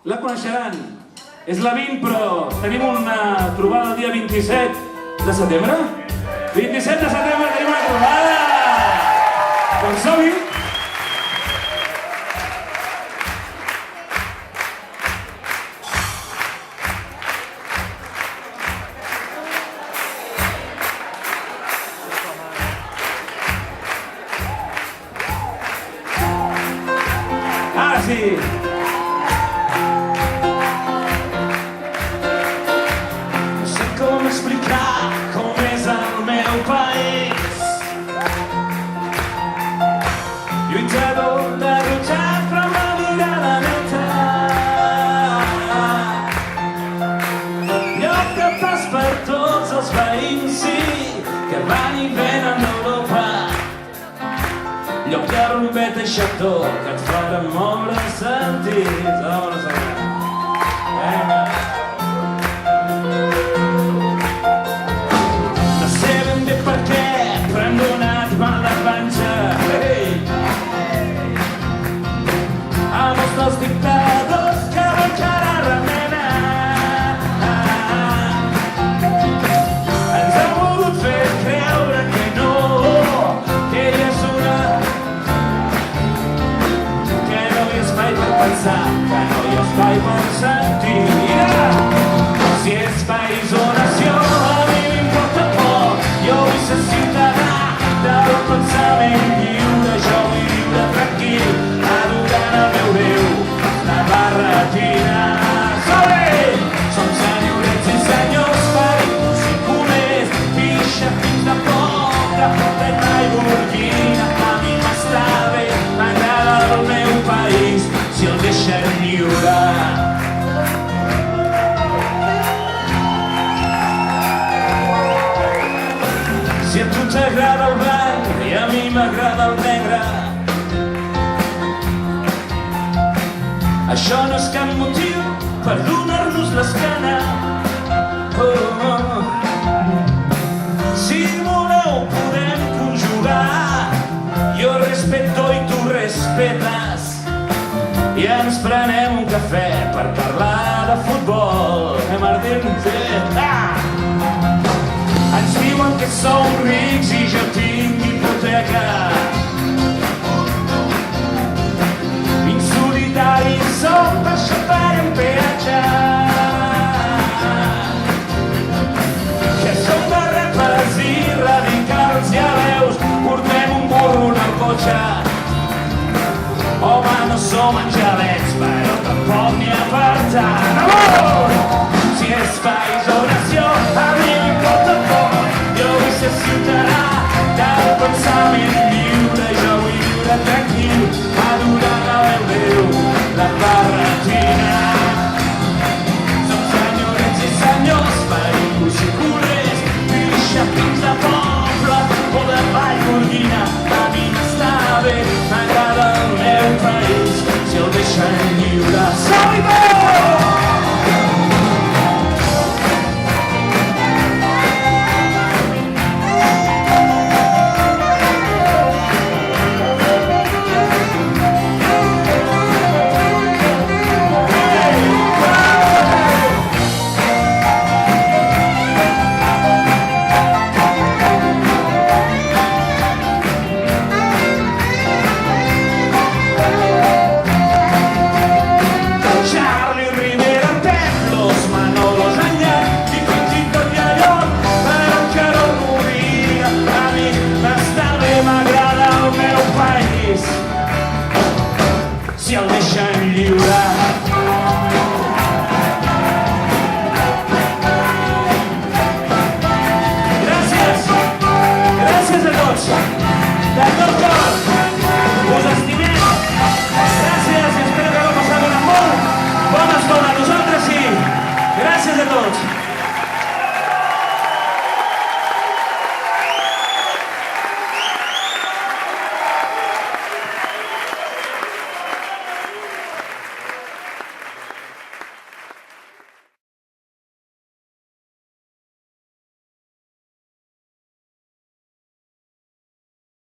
La coneixeran. És la 20, però tenim una trobada el dia 27 de setembre. 27 de setembre tenim una trobada! Doncs som-hi! Ara sí! No sé com explicar com és el meu país. Lluitador derrotjat però amb la mirada neta. Lloc de pas per tots els veïns, sí, que van i venen d'Europa. Lloc de rumbeta i xató que et farà moure els sentits. Vámonos allà. Vinga. No sé ben bé per què, però hem donat mal de panxa. Amb els dos dictadors que encara remenen. Ens han volgut fer creure que no, que ella és una... que no hi ha espai per pensar, que no hi ha espai per sentir. Si és país o nació, a mi m'importa poc. Jo vull ser ciutadà del pensament lliure. Jo vull viure tranquil, adorant el meu Déu, la barretina. Som senyorets i senyors, peritos i culers, pixapins de poble, pobleta i burguina. A mi m'està bé, m'agrada el meu país, si el deixen lliure. Si a tu t'agrada el blanc i a mi m'agrada el negre, això no és cap motiu per donar-nos l'esquena. Si voleu podem conjugar, jo respeto i tu respetes, i ens prenem un cafè per parlar de futbol. Martín, sí. Ens diuen que som rics i jo tinc hipoteca. Insolitaris som, per això paguem peatge. Que som de rapes i radicals, ja veus, portem un burro en el cotxe. Home, no som angelets, però tampoc n'hi ha per tant. Amor! Si és país o nació, a mi m'importa poc. Jo vull ser ciutadà del pensament lliure. Jo vull viure tranquil, adorant el meu Déu, la barretina. Som senyorets i senyors, peritos i culers, pixapins de poble o de Vallgorguina. A mi m'està bé, m'agrada el meu país, si el deixen lliure. Som-hi bé! Si el deixen lliure.